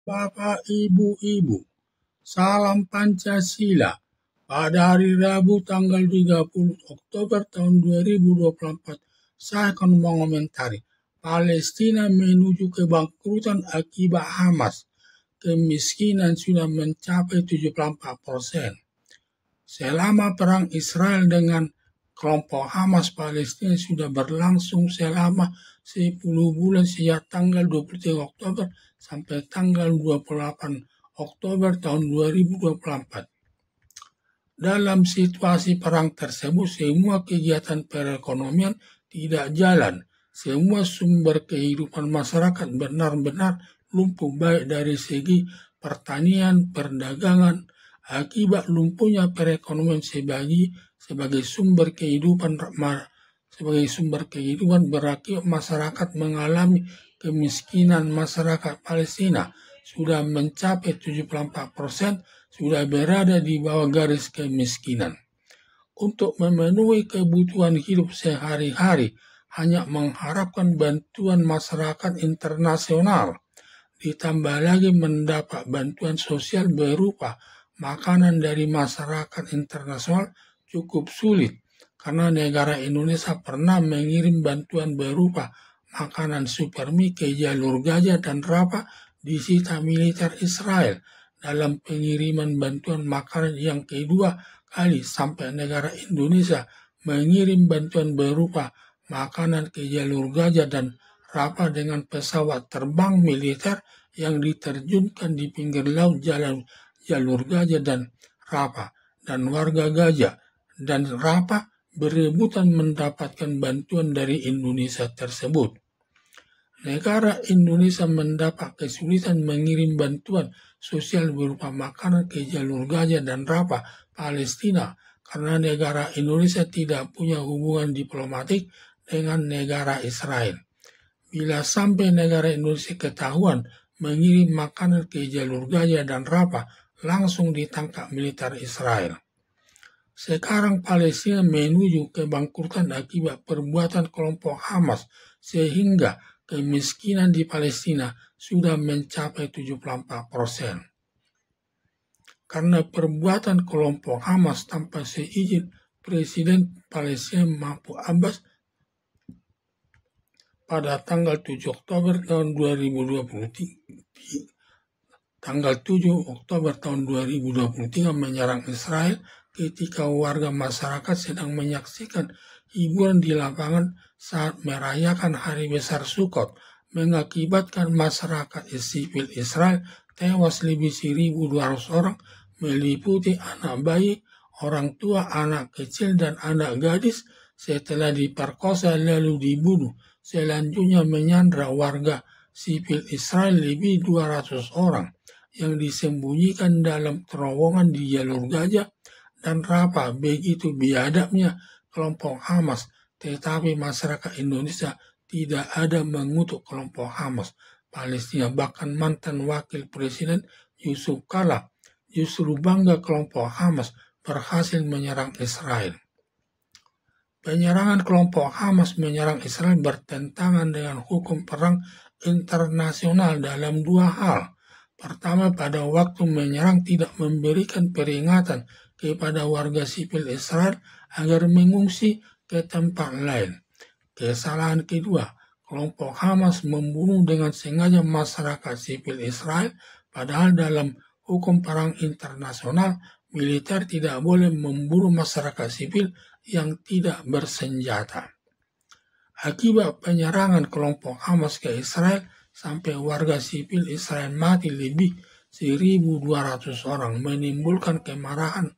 Bapak, Ibu, salam Pancasila. Pada hari Rabu tanggal 30 Oktober tahun 2024, saya akan mengomentari Palestina menuju kebangkrutan akibat Hamas. Kemiskinan sudah mencapai 74%. Selama perang Israel dengan kelompok Hamas, Palestina sudah berlangsung selama 10 bulan sejak tanggal 23 Oktober sampai tanggal 28 Oktober tahun 2024. Dalam situasi perang tersebut, semua kegiatan perekonomian tidak jalan. Semua sumber kehidupan masyarakat benar-benar lumpuh, baik dari segi pertanian, perdagangan. Akibat lumpuhnya perekonomian sebagai sumber kehidupan berakibat masyarakat mengalami kemiskinan. Masyarakat Palestina sudah mencapai 74%, sudah berada di bawah garis kemiskinan. Untuk memenuhi kebutuhan hidup sehari-hari, hanya mengharapkan bantuan masyarakat internasional. Ditambah lagi mendapat bantuan sosial berupa makanan dari masyarakat internasional cukup sulit, karena negara Indonesia pernah mengirim bantuan berupa makanan Supermi ke jalur Gaza dan Rafah disita militer Israel. Dalam pengiriman bantuan makanan yang kedua kali sampai negara Indonesia mengirim bantuan berupa makanan ke jalur Gaza dan Rafah dengan pesawat terbang militer yang diterjunkan di pinggir laut jalur Gaza dan Rafah, dan warga Gaza dan Rafah berebutan mendapatkan bantuan dari Indonesia tersebut. Negara Indonesia mendapat kesulitan mengirim bantuan sosial berupa makanan ke jalur Gaza dan Rafah, Palestina, karena negara Indonesia tidak punya hubungan diplomatik dengan negara Israel. Bila sampai negara Indonesia ketahuan mengirim makanan ke jalur Gaza dan Rafah, langsung ditangkap militer Israel. Sekarang Palestina menuju kebangkrutan akibat perbuatan kelompok Hamas, sehingga kemiskinan di Palestina sudah mencapai 74%. Karena perbuatan kelompok Hamas tanpa seizin Presiden Palestina Mahmud Abbas pada tanggal 7 Oktober tahun 2023 menyerang Israel ketika warga masyarakat sedang menyaksikan hiburan di lapangan saat merayakan hari besar Sukkot, mengakibatkan masyarakat sipil Israel tewas lebih 1.200 orang, meliputi anak bayi, orang tua, anak kecil, dan anak gadis, setelah diperkosa lalu dibunuh. Selanjutnya menyandra warga sipil Israel lebih 200 orang yang disembunyikan dalam terowongan di jalur Gaza dan Rafah. Begitu biadabnya kelompok Hamas, tetapi masyarakat Indonesia tidak ada mengutuk kelompok Hamas Palestina. Bahkan mantan wakil presiden Yusuf Kala justru bangga kelompok Hamas berhasil menyerang Israel. Penyerangan kelompok Hamas menyerang Israel bertentangan dengan hukum perang internasional dalam dua hal. Pertama, pada waktu menyerang tidak memberikan peringatan kepada warga sipil Israel agar mengungsi ke tempat lain. Kesalahan kedua, kelompok Hamas membunuh dengan sengaja masyarakat sipil Israel, padahal dalam hukum perang internasional, militer tidak boleh membunuh masyarakat sipil yang tidak bersenjata. Akibat penyerangan kelompok Hamas ke Israel, sampai warga sipil Israel mati lebih 1.200 orang, menimbulkan kemarahan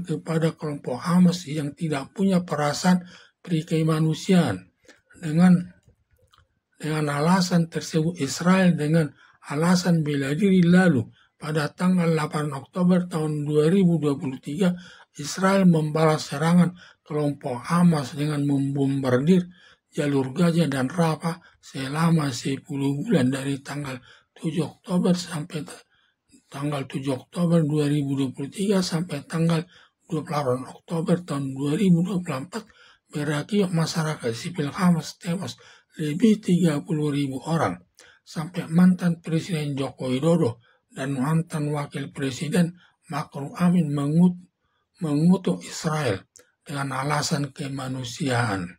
kepada kelompok Hamas yang tidak punya perasaan kemanusiaan. Dengan alasan tersebut, Israel dengan alasan bela diri lalu pada tanggal 8 Oktober tahun 2023, Israel membalas serangan kelompok Hamas dengan membombardir jalur Gaza dan Rafah selama 10 bulan dari tanggal 7 Oktober sampai tanggal 7 Oktober 2023 sampai tanggal 28 Oktober tahun 2024 berakibat masyarakat sipil Hamas tewas lebih 30.000 orang, sampai mantan Presiden Joko Widodo dan mantan Wakil Presiden Ma'ruf Amin mengutuk Israel dengan alasan kemanusiaan.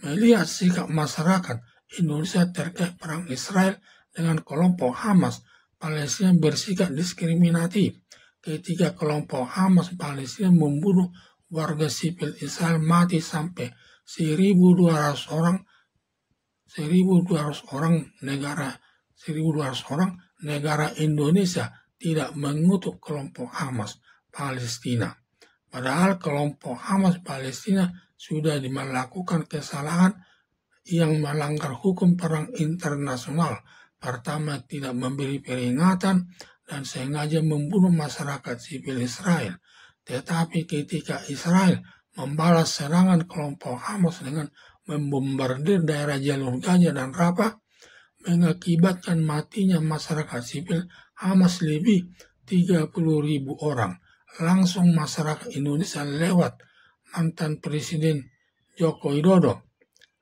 Melihat sikap masyarakat Indonesia terkait perang Israel dengan kelompok Hamas, Palestina bersikap diskriminatif ketika kelompok Hamas Palestina membunuh warga sipil Israel mati sampai 1.200 orang. 1.200 orang negara Indonesia tidak mengutuk kelompok Hamas Palestina. Padahal kelompok Hamas Palestina sudah melakukan kesalahan yang melanggar hukum perang internasional. Pertama, tidak memberi peringatan dan sengaja membunuh masyarakat sipil Israel. Tetapi ketika Israel membalas serangan kelompok Hamas dengan membombardir daerah jalur Gaza dan Rafah, mengakibatkan matinya masyarakat sipil Hamas lebih 30.000 orang. Langsung masyarakat Indonesia lewat mantan Presiden Joko Widodo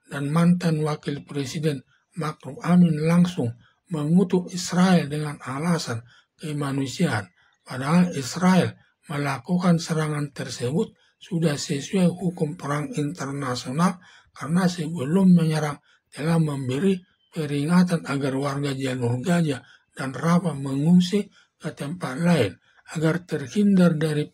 dan mantan Wakil Presiden Ma'ruf Amin langsung mengutuk Israel dengan alasan kemanusiaan. Padahal Israel melakukan serangan tersebut sudah sesuai hukum perang internasional, karena sebelum menyerang telah memberi peringatan agar warga jalur Gaza dan Rafah mengungsi ke tempat lain agar terhindar dari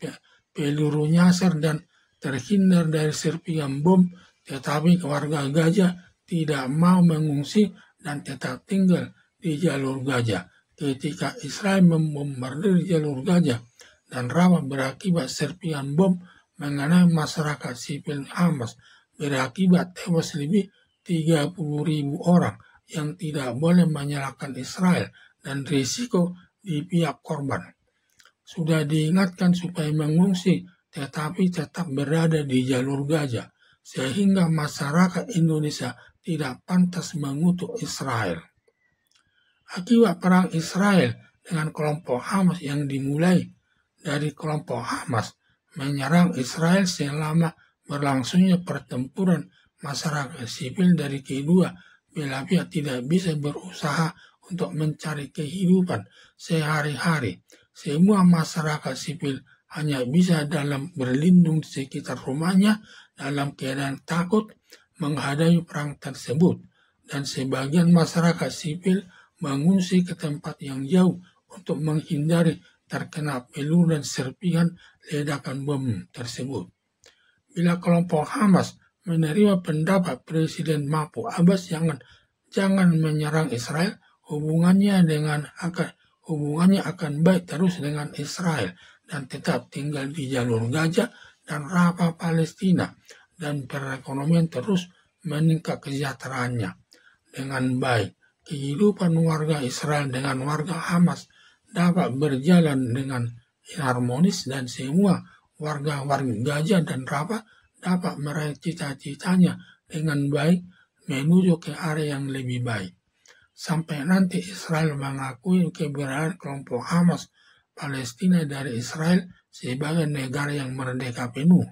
peluru nyasar dan terhindar dari serpihan bom. Tetapi warga Gaza tidak mau mengungsi dan tetap tinggal di jalur Gaza. Ketika Israel membombardir jalur Gaza dan Rafah berakibat serpihan bom mengenai masyarakat sipil Hamas, berakibat tewas lebih 30.000 orang yang tidak boleh menyalahkan Israel dan risiko di pihak korban. Sudah diingatkan supaya mengungsi, tetapi tetap berada di jalur Gaza, sehingga masyarakat Indonesia tidak pantas mengutuk Israel. Akibat perang Israel dengan kelompok Hamas yang dimulai dari kelompok Hamas menyerang Israel selama berlangsungnya pertempuran, masyarakat sipil dari kedua belah pihak tidak bisa berusaha untuk mencari kehidupan sehari-hari. Semua masyarakat sipil hanya bisa berlindung di sekitar rumahnya dalam keadaan takut menghadapi perang tersebut, dan sebagian masyarakat sipil mengungsi ke tempat yang jauh untuk menghindari terkena peluru dan serpihan ledakan bom tersebut. Bila kelompok Hamas menerima pendapat Presiden Mahfud Abbas jangan menyerang Israel, hubungannya akan baik terus dengan Israel dan tetap tinggal di jalur Gaza dan Rafah Palestina, dan perekonomian terus meningkat kesejahteraannya dengan baik. Kehidupan warga Israel dengan warga Hamas dapat berjalan dengan harmonis dan semua warga Gaza dan Rafah dapat meraih cita-citanya dengan baik menuju ke area yang lebih baik. Sampai nanti Israel mengakui keberadaan kelompok Hamas Palestina dari Israel sebagai negara yang merdeka penuh.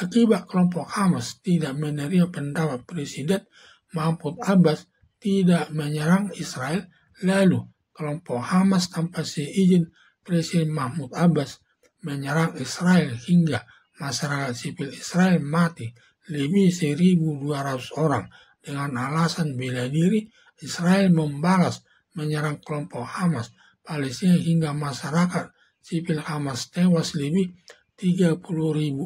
Akibat kelompok Hamas tidak menerima pendapat Presiden Mahfud Abbas tidak menyerang Israel, lalu kelompok Hamas tanpa seizin Presiden Mahfud Abbas menyerang Israel hingga masyarakat sipil Israel mati lebih 1.200 orang dengan alasan bela diri. Israel membalas menyerang kelompok Hamas Palestina hingga masyarakat sipil Hamas tewas lebih 30.000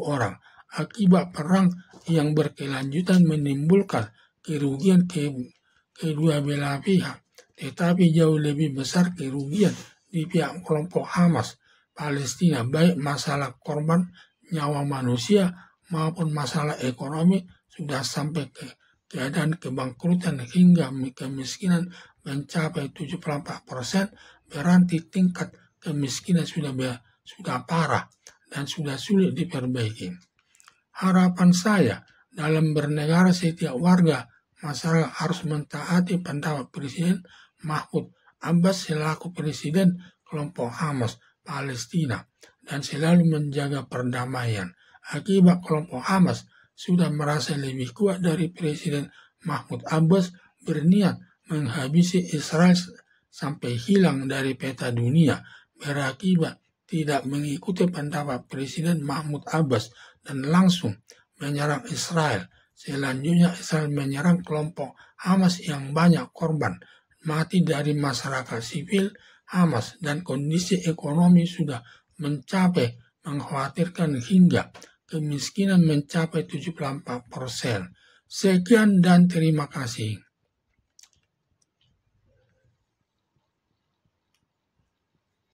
orang. Akibat perang yang berkelanjutan menimbulkan kerugian kedua belah pihak, tetapi jauh lebih besar kerugian di pihak kelompok Hamas Palestina, baik masalah korban nyawa manusia maupun masalah ekonomi. Sudah sampai ke keadaan kebangkrutan hingga kemiskinan mencapai 74%, berarti tingkat kemiskinan sudah parah dan sudah sulit diperbaiki. Harapan saya dalam bernegara, setiap warga masyarakat harus mentaati pendapat Presiden Mahfud Abbas selaku Presiden kelompok Hamas Palestina dan selalu menjaga perdamaian. Akibat kelompok Hamas sudah merasa lebih kuat dari Presiden Mahmud Abbas berniat menghabisi Israel sampai hilang dari peta dunia, berakibat tidak mengikuti pendapat Presiden Mahmud Abbas dan langsung menyerang Israel. Selanjutnya Israel menyerang kelompok Hamas yang banyak korban mati dari masyarakat sipil Hamas dan kondisi ekonomi sudah mencapai mengkhawatirkan hingga kemiskinan mencapai 74%. Sekian dan terima kasih.